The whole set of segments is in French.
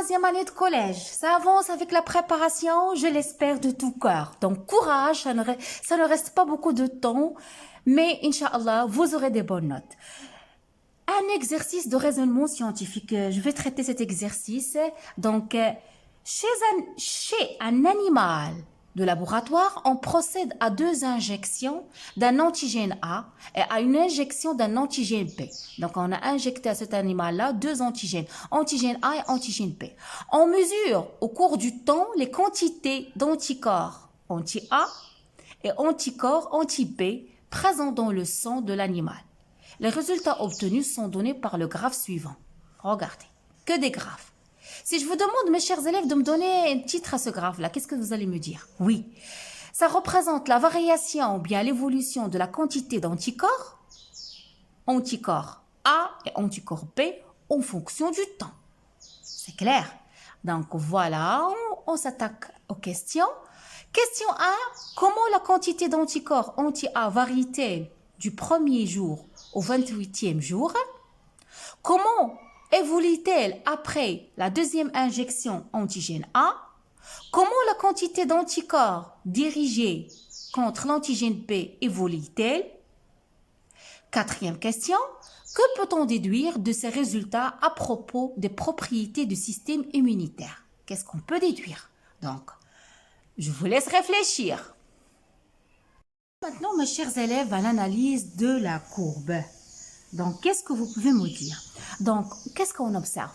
troisième année de collège. Ça avance avec la préparation, je l'espère de tout cœur. Donc, courage, ça ne reste pas beaucoup de temps, mais Inch'Allah, vous aurez des bonnes notes. Un exercice de raisonnement scientifique. Je vais traiter cet exercice. Donc, chez un animal de laboratoire, on procède à deux injections d'un antigène A et à une injection d'un antigène B. Donc, on a injecté à cet animal-là deux antigènes, antigène A et antigène B. On mesure au cours du temps les quantités d'anticorps anti-A et anticorps anti-B présents dans le sang de l'animal. Les résultats obtenus sont donnés par le graphe suivant. Regardez, que des graphes. Si je vous demande, mes chers élèves, de me donner un titre à ce graphe-là, qu'est-ce que vous allez me dire? Oui, ça représente la variation ou bien l'évolution de la quantité d'anticorps, anticorps A et anticorps B, en fonction du temps. C'est clair? Donc voilà, on s'attaque aux questions. Question 1, comment la quantité d'anticorps anti-A varie-t-elle du premier jour au 28e jour? Comment évolue-t-elle après la deuxième injection antigène A? Comment la quantité d'anticorps dirigée contre l'antigène B évolue-t-elle? Quatrième question, que peut-on déduire de ces résultats à propos des propriétés du système immunitaire? Qu'est-ce qu'on peut déduire? Donc, je vous laisse réfléchir. Maintenant, mes chers élèves, à l'analyse de la courbe. Donc, qu'est-ce que vous pouvez me dire? Donc, qu'est-ce qu'on observe?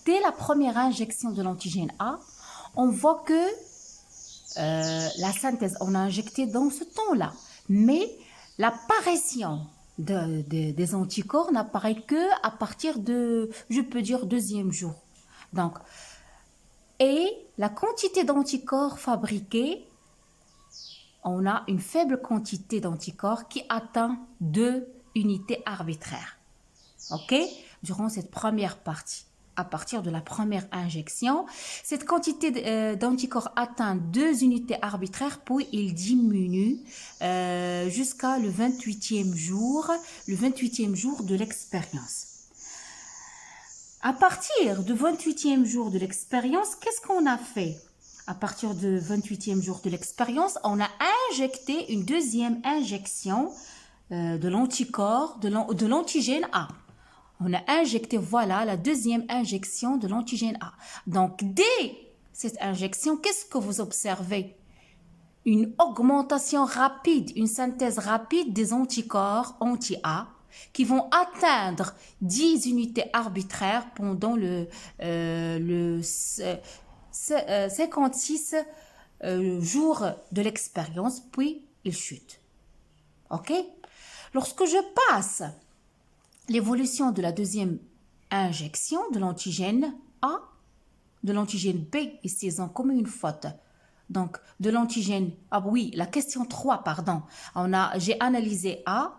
Dès la première injection de l'antigène A, on voit que la synthèse, on a injecté dans ce temps-là. Mais l'apparition des anticorps n'apparaît que à partir de, je peux dire, deuxième jour. Donc, et la quantité d'anticorps fabriqués, on a une faible quantité d'anticorps qui atteint 2 unités arbitraires. OK? Durant cette première partie, à partir de la première injection, cette quantité d'anticorps atteint 2 unités arbitraires, puis il diminue jusqu'à le 28e jour de l'expérience. À partir du 28e jour de l'expérience, qu'est-ce qu'on a fait? À partir du 28e jour de l'expérience, on a injecté une deuxième injection de l'anticorps, de l'antigène A. On a injecté, voilà, la deuxième injection de l'antigène A. Donc, dès cette injection, qu'est-ce que vous observez? Une augmentation rapide, une synthèse rapide des anticorps anti-A qui vont atteindre 10 unités arbitraires pendant le 56 jours de l'expérience, puis il chute. OK? Lorsque je passe l'évolution de la deuxième injection de l'antigène A, de l'antigène B, ici ils ont commis une faute. Donc, de l'antigène, ah oui, la question 3, pardon. J'ai analysé A,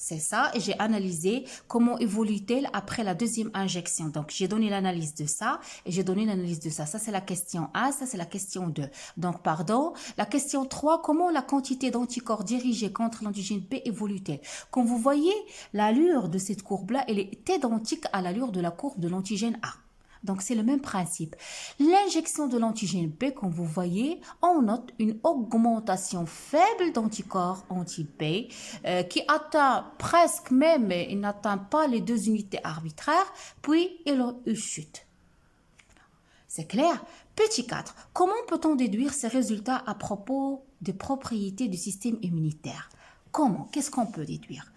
c'est ça, et j'ai analysé comment évolue-t-elle après la deuxième injection. Donc, j'ai donné l'analyse de ça et j'ai donné l'analyse de ça. Ça, c'est la question 1, ça, c'est la question 2. Donc, pardon, la question 3, comment la quantité d'anticorps dirigés contre l'antigène B évolue-t-elle? Comme vous voyez, l'allure de cette courbe-là, elle est identique à l'allure de la courbe de l'antigène A. Donc, c'est le même principe. L'injection de l'antigène B, comme vous voyez, on note une augmentation faible d'anticorps anti-B qui atteint presque même, il n'atteint pas les 2 unités arbitraires, puis il chute. C'est clair? Petit 4. Comment peut-on déduire ces résultats à propos des propriétés du système immunitaire? Comment? Qu'est-ce qu'on peut déduire?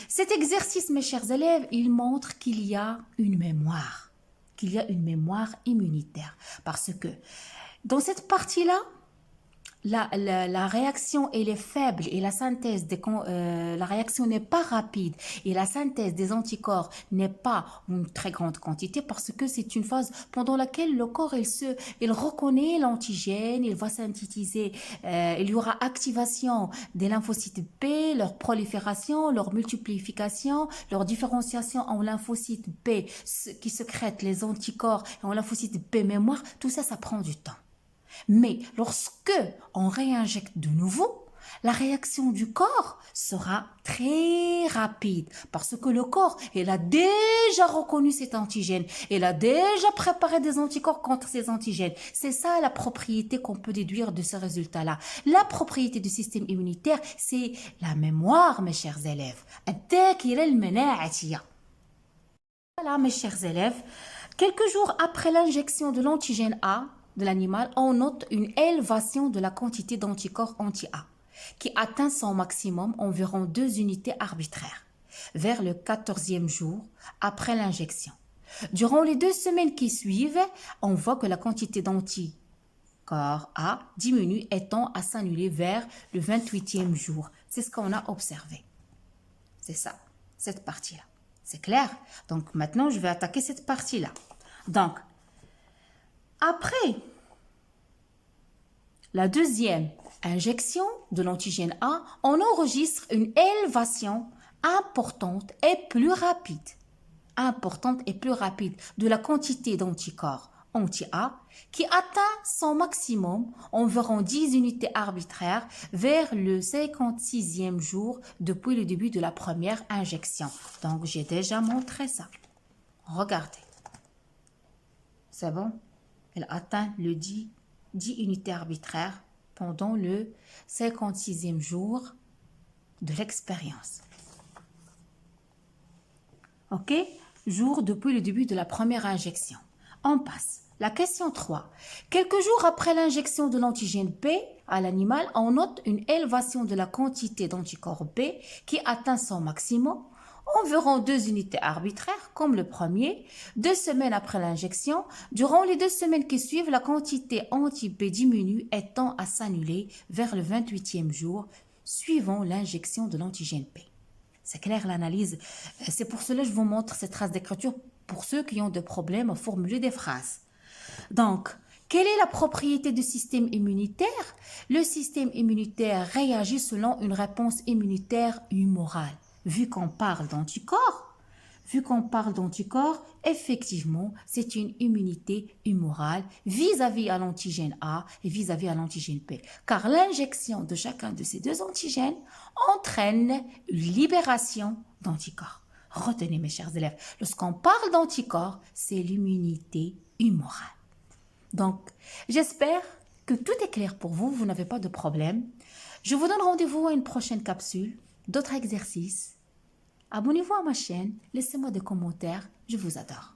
Cet exercice, mes chers élèves, il montre qu'il y a une mémoire. Qu'il y a une mémoire immunitaire. Parce que dans cette partie-là, la réaction elle est faible et la synthèse la réaction n'est pas rapide et la synthèse des anticorps n'est pas une très grande quantité parce que c'est une phase pendant laquelle le corps il reconnaît l'antigène, il va synthétiser, il y aura activation des lymphocytes B, leur prolifération, leur multiplication, leur différenciation en lymphocytes B qui sécrètent les anticorps et en lymphocytes B mémoire, tout ça, ça prend du temps. Mais lorsque on réinjecte de nouveau, la réaction du corps sera très rapide parce que le corps, il a déjà reconnu cet antigène. Il a déjà préparé des anticorps contre ces antigènes. C'est ça la propriété qu'on peut déduire de ce résultat-là. La propriété du système immunitaire, c'est la mémoire, mes chers élèves. Voilà, mes chers élèves. Quelques jours après l'injection de l'antigène A de l'animal, on note une élévation de la quantité d'anticorps anti-A qui atteint son maximum, environ 2 unités arbitraires, vers le 14e jour après l'injection. Durant les 2 semaines qui suivent, on voit que la quantité d'anticorps A diminue, étant à s'annuler vers le 28e jour. C'est ce qu'on a observé. C'est ça, cette partie-là. C'est clair? Donc maintenant, je vais attaquer cette partie-là. Donc, après la deuxième injection de l'antigène A, on enregistre une élévation importante et plus rapide de la quantité d'anticorps anti-A qui atteint son maximum, environ 10 unités arbitraires, vers le 56e jour depuis le début de la première injection. Donc, j'ai déjà montré ça. Regardez. C'est bon? Elle atteint le 10 unités arbitraires pendant le 56e jour de l'expérience. OK? Jour depuis le début de la première injection. On passe. La question 3. Quelques jours après l'injection de l'antigène B à l'animal, on note une élévation de la quantité d'anticorps B qui atteint son maximum, environ 2 unités arbitraires, comme le premier. 2 semaines après l'injection, durant les 2 semaines qui suivent, la quantité anti-B diminue, étant à s'annuler vers le 28e jour, suivant l'injection de l'antigène B. C'est clair l'analyse. C'est pour cela que je vous montre cette trace d'écriture pour ceux qui ont des problèmes à formuler des phrases. Donc, quelle est la propriété du système immunitaire? Le système immunitaire réagit selon une réponse immunitaire humorale. Vu qu'on parle d'anticorps, effectivement, c'est une immunité humorale vis-à-vis à l'antigène A et vis-à-vis à l'antigène B. Car l'injection de chacun de ces 2 antigènes entraîne une libération d'anticorps. Retenez, mes chers élèves, lorsqu'on parle d'anticorps, c'est l'immunité humorale. Donc, j'espère que tout est clair pour vous, vous n'avez pas de problème. Je vous donne rendez-vous à une prochaine capsule, d'autres exercices. Abonnez-vous à ma chaîne, laissez-moi des commentaires, je vous adore.